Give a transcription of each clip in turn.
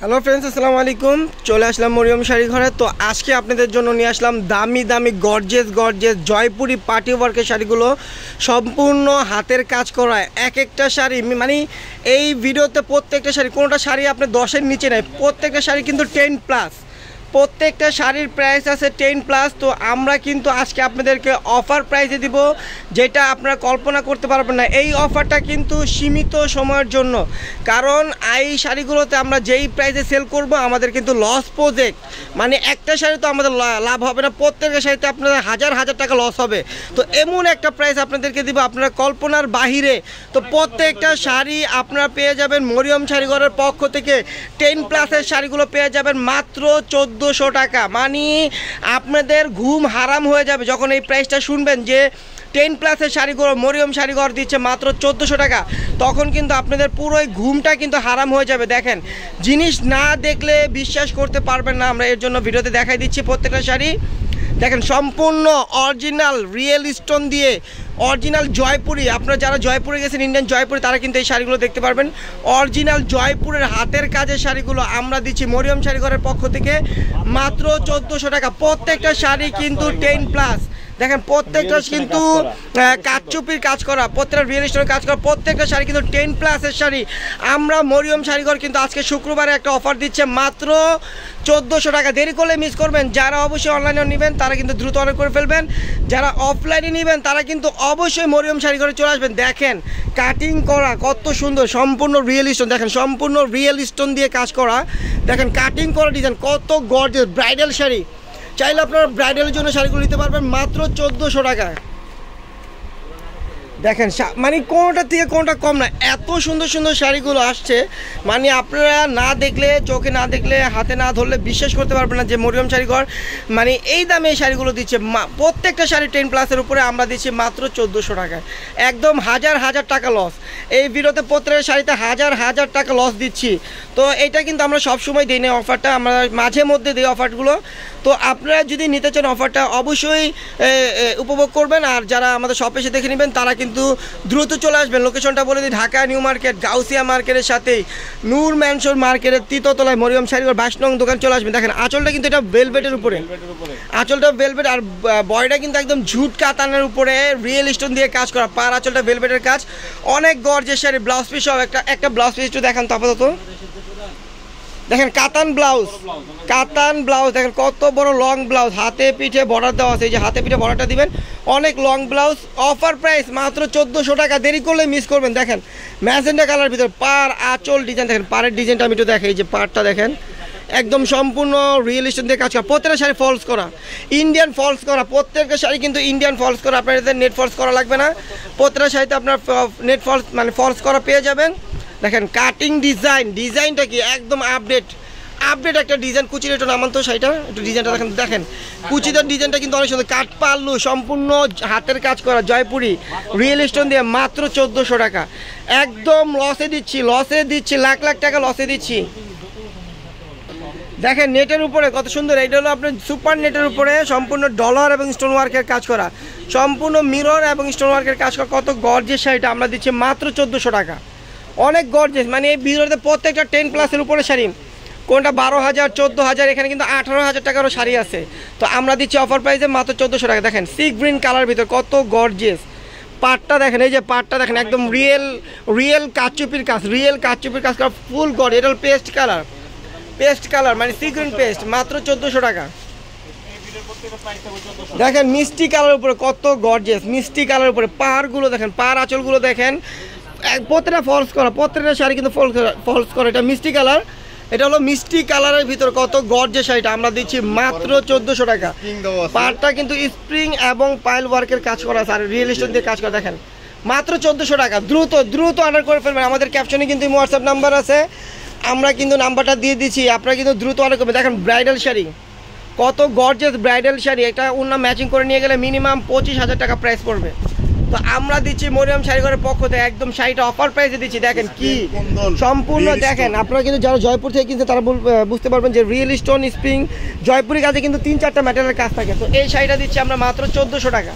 Hello friends, আসসালামু আলাইকুম। চলে আসলাম মরিয়ম শাড়ি ঘরে। তো আজকে আপনাদের জন্য নিয়ে আসলাম দামি দামি গর্জেস জয়পুরি পার্টি ওয়ার্কের শাড়িগুলো, সম্পূর্ণ হাতের কাজ করা। এক একটা শাড়ি মানে এই ভিডিওতে প্রত্যেকটা শাড়ি, কোনোটা শাড়ি আপনার 10-এর নিচে নেই, প্রত্যেকটা শাড়ি কিন্তু 10+। প্রত্যেকটা শাড়ির প্রাইস আছে 10+। তো আমরা কিন্তু আজকে আপনাদেরকে অফার প্রাইসে দিব, যেটা আপনারা কল্পনা করতে পারবেন না। এই অফারটা কিন্তু সীমিত সময়ের জন্য, কারণ এই শাড়িগুলোতে আমরা যেই প্রাইসে সেল করব আমাদের কিন্তু লস প্রজেক্ট, মানে একটা শাড়ি তো আমাদের লাভ হবে না, প্রত্যেকটা শাড়িতে আপনাদের হাজার হাজার টাকা লস হবে। তো এমন একটা প্রাইস আপনাদেরকে দিব আপনারা কল্পনার বাহিরে। তো প্রত্যেকটা শাড়ি আপনারা পেয়ে যাবেন মরিয়ম শাড়িঘরের পক্ষ থেকে। 10+-এর শাড়িগুলো পেয়ে যাবেন মাত্র 1400 টাকা। মানে আপনাদের ঘুম হারাম হয়ে যাবে যখন এই প্রাইসটা শুনবেন যে 10+-এর শাড়িগুলো মরিয়ম শাড়িঘর দিচ্ছে মাত্র 1400 টাকা। তখন কিন্তু আপনাদের পুরোই ঘুমটা কিন্তু হারাম হয়ে যাবে। দেখেন, জিনিস না দেখলে বিশ্বাস করতে পারবেন না। আমরা এর জন্য ভিডিওতে দেখাই দিচ্ছি প্রত্যেকটা শাড়ি। দেখেন, সম্পূর্ণ অরিজিনাল রিয়েল স্টোন দিয়ে অরিজিনাল জয়পুরি। আপনারা যারা জয়পুরে গেছেন, ইন্ডিয়ান জয়পুরে, তারা কিন্তু এই শাড়িগুলো দেখতে পারবেন। অরিজিনাল জয়পুরের হাতের কাজের শাড়িগুলো আমরা দিচ্ছি মরিয়ম শাড়িঘরের পক্ষ থেকে মাত্র 1400 টাকা। প্রত্যেকটা শাড়ি কিন্তু 10+। দেখেন, প্রত্যেকটা কিন্তু কাঠচুপির কাজ করা, প্রত্যেকটা রিয়েল স্টোনের কাজ করা, প্রত্যেকটা শাড়ি কিন্তু 10+-এর শাড়ি। আমরা মরিয়ম শাড়িঘর কিন্তু আজকে শুক্রবারে একটা অফার দিচ্ছে মাত্র 1400 টাকা। দেরি করলে মিস করবেন। যারা অবশ্যই অনলাইনে নেবেন তারা কিন্তু দ্রুত অর্ডার করে ফেলবেন, যারা অফলাইনে নেবেন তারা কিন্তু অবশ্যই মরিয়ম শাড়িঘরে চলে আসবেন। দেখেন, কাটিং করা কত সুন্দর, সম্পূর্ণ রিয়েল স্টোন। দেখেন, সম্পূর্ণ রিয়েল স্টোন দিয়ে কাজ করা। দেখেন, কাটিং করা ডিজাইন কত গর্জিয়াস। ব্রাইডাল শাড়ি চাইলে আপনারা ব্রাইডালের জন্য শাড়িগুলো নিতে পারবেন মাত্র 1400 টাকা। দেখেন, মানে কোনোটা থেকে কোনোটা কম না, এত সুন্দর সুন্দর শাড়িগুলো আসছে। মানে আপনারা না দেখলে, চোখে না দেখলে, হাতে না ধরলে বিশ্বাস করতে পারবেন না যে মরিয়ম শাড়িঘর মানে এই দামে এই শাড়িগুলো দিচ্ছে। প্রত্যেকটা শাড়ি 10+-এর উপরে আমরা দিচ্ছি মাত্র 1400 টাকায়। একদম হাজার হাজার টাকা লস। এই ভিডিওতে প্রত্যেকটা শাড়িতে হাজার হাজার টাকা লস দিচ্ছি। তো এটা কিন্তু আমরা সবসময় দিই না অফারটা, আমরা মাঝে মধ্যে দিই অফারগুলো। তো আপনারা যদি নিতে চান অফারটা অবশ্যই উপভোগ করবেন। আর যারা আমাদের শপে এসে দেখে নেবেন তারা কিন্তু দ্রুত চলে আসবেন। লোকেশনটা বলে দিই, ঢাকা নিউ মার্কেট গাউসিয়া মার্কেটের সাথেই নূর ম্যানশন মার্কেটের 3 তলায় মরিয়ম শাড়িঘর 22 নং দোকান চলে আসবেন। দেখেন, আঁচলটা কিন্তু এটা ভেলভেটের উপরে, আঁচলটা ভেলভেট, আর বয়টা কিন্তু একদম ঝুট কাতানের উপরে রিয়েল স্টোন দিয়ে কাজ করা। পার আঁচলটা ভেলভেটের কাজ, অনেক গর্জেস শাড়ি। ব্লাউজ পিস সব একটা ব্লাউজ পিস একটু দেখান তো আপাতত। দেখেন, কাতান ব্লাউজ দেখেন কত বড় লং ব্লাউজ, হাতে পিঠে বর্ডার দেওয়া আছে। এই যে হাতে পিঠে বর্ডারটা দিবেন, অনেক লং ব্লাউজ। অফার প্রাইস মাত্র 1400 টাকা। দেরি করলে মিস করবেন। দেখেন, ম্যাজেন্টা কালার ভিতর পার আঁচল ডিজাইন। দেখেন, পাড়ের ডিজাইনটা আমি একটু দেখাই। এই যে পাড়টা দেখেন, একদম সম্পূর্ণ রিয়েল স্টোন দিয়ে কাজ করা। প্রত্যেকটা শাড়ি ফলস করা, ইন্ডিয়ান ফলস করা। প্রত্যেকটা শাড়ি কিন্তু ইন্ডিয়ান ফলস করা, আপনাদের নেট ফলস করা লাগবে না। প্রত্যেকটা শাড়িতে আপনার নেট ফলস মানে ফলস করা পেয়ে যাবেন। দেখেন, কাটিং ডিজাইনটা কি একদম আপডেট একটা ডিজাইন। কুচির একটু নামান তো শাড়িটা, একটু ডিজাইনটা দেখেন। দেখেন, কুচিটার ডিজাইনটা কিন্তু অনেক সুন্দর। কাট পাল্লু, সম্পূর্ণ হাতের কাজ করা জয়পুরি রিয়েল স্টোন দিয়ে মাত্র 1400 টাকা। একদম লসে দিচ্ছি, লাখ লাখ টাকা লসে দিচ্ছি। দেখেন, নেটের উপরে কত সুন্দর। এটা হলো আপনার সুপার নেটের উপরে সম্পূর্ণ ডলার এবং স্টোন ওয়ার্কের কাজ করা, সম্পূর্ণ মিরর এবং স্টোন ওয়ার্কের কাজ করা। কত গর্জিয়াস শাড়িটা আমরা দিচ্ছি মাত্র 1400 টাকা। অনেক গর্জিয়াস, মানে এই ভিডিওতে প্রত্যেকটা 10+-এর উপরে শাড়ি, কোনটা 12,000 14,000, এখানে কিন্তু 18,000 টাকারও শাড়ি আছে। তো আমরা দিচ্ছি অফার প্রাইসে মাত্র 1400 টাকা। দেখেন, সি গ্রিন কালার ভিতর কত গর্জিয়াস। পাটটা দেখেন, এই যে পাটটা দেখেন, একদম রিয়েল কাঠচুপির কাজ করা, ফুল গড। এটা পেস্ট কালার মানে সি গ্রিন পেস্ট, মাত্র 1400 টাকা। দেখেন, মিষ্টি কালার উপরে কত গর্জিয়াস, মিষ্টি কালার উপরে পাড়গুলো দেখেন, পাড় আঁচলগুলো দেখেন, প্রত্যেকটা ফলস করা। প্রত্যেকটা শাড়ি কিন্তু ফলস করা। এটা মিষ্টি কালার, এটা হলো মিষ্টি কালারের ভিতর কত গর্জিয়াস শাড়িটা আমরা দিচ্ছি মাত্র 1400 টাকা। পাড়টা কিন্তু স্প্রিং এবং পাইল ওয়ার্কের কাজ করা আছে, আর রিয়েল স্টোন দিয়ে কাজ করা। দেখেন, মাত্র 1400 টাকা। দ্রুত অর্ডার করে ফেলবেন। আমাদের ক্যাপশনে কিন্তু হোয়াটসঅ্যাপ নাম্বার আছে, আমরা কিন্তু নাম্বারটা দিয়ে দিচ্ছি, আপনারা কিন্তু দ্রুত অর্ডার করবেন। দেখেন, ব্রাইডাল শাড়ি কত গর্জিয়াস ব্রাইডাল শাড়ি। এটা ওনা ম্যাচিং করে নিয়ে গেলে মিনিমাম 25,000 টাকা প্রাইস পড়বে। তো আমরা দিচ্ছি মরিয়ম শাড়িঘরের পক্ষ থেকে একদম শাড়িটা অফার প্রাইসে দিচ্ছি। দেখেন কি সম্পূর্ণ, দেখেন আপনারা কিন্তু যারা জয়পুর থেকে কিনছেন তারা বুঝতে পারবেন যে রিয়েল স্টোন স্প্রিং জয়পুরি কাজে কিন্তু 3-4টা ম্যাটেরিয়ালের কাজ থাকে। তো এই শাড়িটা দিচ্ছি আমরা মাত্র 1400 টাকা।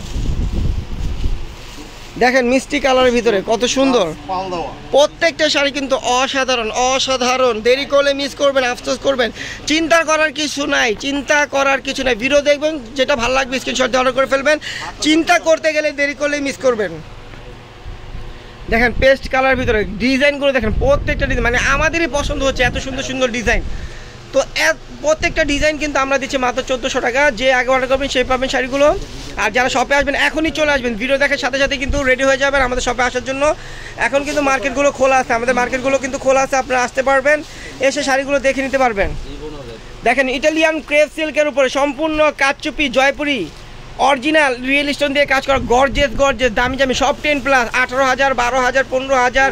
দেখেন মিষ্টি কালারের ভিতরে কত সুন্দর, প্রত্যেকটা শাড়ি কিন্তু অসাধারণ অসাধারণ। দেরি করলে মিস করবেন, আফসোস করবেন। চিন্তা করার কিছু নাই, চিন্তা করার কিছু নাই। ভিডিও দেখবেন, যেটা ভালো লাগবে স্ক্রিনশট দিয়ে অর্ডার করে ফেলবেন। চিন্তা করতে গেলে দেরি করলে মিস করবেন। দেখেন পেস্ট কালার ভিতরে ডিজাইনগুলো দেখেন, প্রত্যেকটা ডিজাইন মানে আমাদেরই পছন্দ হচ্ছে, এত সুন্দর সুন্দর ডিজাইন। তো প্রত্যেকটা ডিজাইন কিন্তু আমরা দিচ্ছি মাত্র 1400 টাকা। যে আগে অর্ডার করবেন সেই পাবেন শাড়িগুলো। আর যারা শপে আসবেন এখনই চলে আসবেন, ভিডিও দেখার সাথে সাথে কিন্তু রেডি হয়ে যাবেন আমাদের শপে আসার জন্য। এখন কিন্তু মার্কেটগুলো খোলা আছে, আমাদের মার্কেটগুলো কিন্তু খোলা আছে, আপনারা আসতে পারবেন, এসে শাড়িগুলো দেখে নিতে পারবেন। দেখেন ইটালিয়ান ক্রেপ সিল্কের উপরে সম্পূর্ণ কাচচুপি জয়পুরি অরিজিনাল রিয়েল স্টোন দিয়ে কাজ করা গর্জেস গর্জেস দামি দামি সব 10+, 18,000, 12,000, 15,000,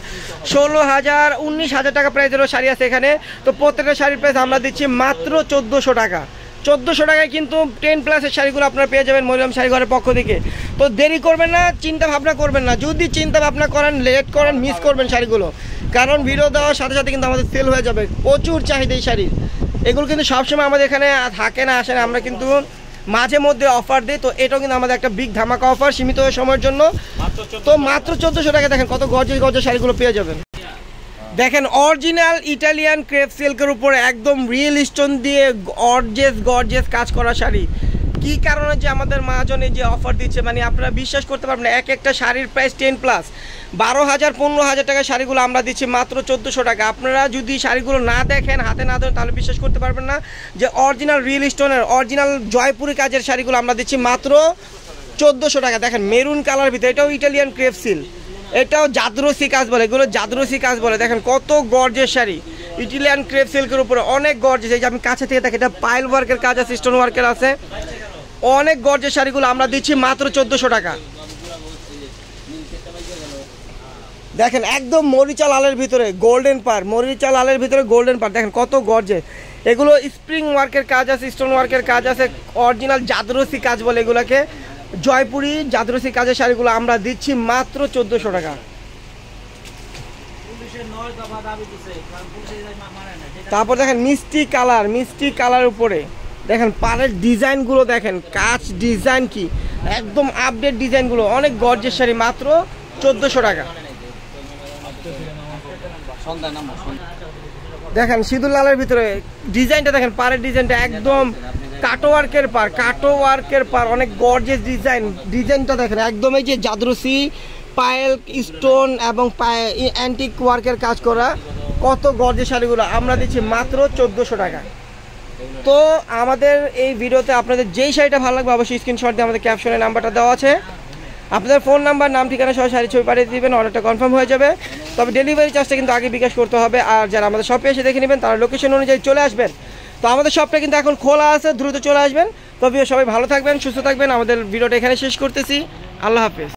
16,000, 19,000 টাকা প্রাইসেরও শাড়ি আছে এখানে। তো প্রত্যেকটা শাড়ির প্রাইস আমরা দিচ্ছি মাত্র 1400 টাকা। 1400 টাকায় কিন্তু 10+ এর শাড়িগুলো আপনারা পেয়ে যাবেন মরিয়ম শাড়ি ঘরের পক্ষ থেকে। তো দেরি করবেন না, চিন্তা ভাবনা করবেন না। যদি চিন্তা ভাবনা করেন, লেট করেন, মিস করবেন শাড়িগুলো। কারণ ভিডিও দেওয়ার সাথে সাথে কিন্তু আমাদের সেল হয়ে যাবে। প্রচুর চাহিদা এই শাড়ির। এগুলো কিন্তু সবসময় আমাদের এখানে থাকে না, আসে না। আমরা কিন্তু মাঝে মধ্যে অফার দিই। তো এটাও কিন্তু আমাদের একটা বিগ ধামাকা অফার সীমিত সময়ের জন্য। তো মাত্র 1400 টাকা দেখেন কত গর্জেস গর্জেস শাড়িগুলো পেয়ে যাবেন। দেখেন অরিজিনাল ইটালিয়ান ক্রেপ সিল্কের উপরে একদম রিয়েল স্টোন দিয়ে গর্জেস গর্জেস কাজ করা শাড়ি। কি কারণে যে আমাদের মহাজনে যে অফার দিচ্ছে, মানে আপনারা বিশ্বাস করতে পারবেন না। এক একটা শাড়ির প্রাইস 10+, 12,000, 15,000 টাকার শাড়িগুলো আমরা দিচ্ছি মাত্র 1400 টাকা। আপনারা যদি শাড়িগুলো না দেখেন, হাতে না ধরেন, তাহলে বিশ্বাস করতে পারবেন না যে অরিজিনাল রিয়েল স্টোনের অরিজিনাল জয়পুরি কাজের শাড়িগুলো আমরা দিচ্ছি মাত্র 1400 টাকা। দেখেন মেরুন কালার ভিতরে, এটাও ইটালিয়ান ক্রেপ সিল্ক, এটাও জাদরসি কাজ বলে, এগুলো জাদরসি কাজ বলে। দেখেন কত গর্জেস শাড়ি ইটালিয়ান ক্রেপ সিল্কের উপরে, অনেক গর্জেস। এই যে আমি কাছে থেকে দেখি, এটা পাইল ওয়ার্কের কাজ আছে, স্টোন ওয়ার্কের আছে, অনেক গর্জেস শাড়িগুলো আমরা দিচ্ছি মাত্র 1400 টাকা। দেখেন একদম মরিচা লালের ভিতরে গোল্ডেন পার, মরিচা লালের ভিতরে গোল্ডেন পার, দেখেন কত গর্জেস। এগুলো স্প্রিং ওয়ার্কের কাজ আছে, স্টোন ওয়ার্কের কাজ আছে, অরিজিনাল জাদরসি কাজ বলে এগুলোকে। জয়পুরি জাদরসি কাজের শাড়িগুলো আমরা দিচ্ছি মাত্র 1400 টাকা। তারপর দেখেন মিষ্টি কালার, মিষ্টি কালার উপরে দেখেন পাড়ের ডিজাইনগুলো, দেখেন কাজ ডিজাইন কি একদম আপডেট ডিজাইনগুলো, অনেক গর্জেস শাড়ি মাত্র 1400 টাকা। দেখেন সিঁদুর লালের ভিতরে ডিজাইনটা দেখেন, পাড়ের ডিজাইনটা একদম কাটওয়ার্কের পার, কাটওয়ার্কের পার, অনেক গর্জেস ডিজাইন। ডিজাইনটা দেখেন একদম এই যে জাদরসি পায়েল স্টোন এবং অ্যান্টিক ওয়ার্কের কাজ করা, কত গর্জেস শাড়িগুলো আমরা দিচ্ছি মাত্র 1400 টাকা। তো আমাদের এই ভিডিওতে আপনাদের যেই শাড়িটা ভালো লাগবে অবশ্যই স্ক্রিনশট দিয়ে আমাদের ক্যাপশনে নাম্বারটা দেওয়া আছে, আপনাদের ফোন নাম্বার, নাম, ঠিকানা সহ শাড়ি ছবি পাঠিয়ে দিবেন, অর্ডারটা কনফার্ম হয়ে যাবে। তবে ডেলিভারি চার্জটা কিন্তু আগে বিকাশ করতে হবে। আর যারা আমাদের শপে এসে দেখে নেবেন তারা লোকেশন অনুযায়ী চলে আসবেন। তো আমাদের শপটা কিন্তু এখন খোলা আছে, দ্রুত চলে আসবেন। তবে সবাই ভালো থাকবেন, সুস্থ থাকবেন। আমাদের ভিডিওটা এখানে শেষ করতেছি। আল্লাহ হাফেজ।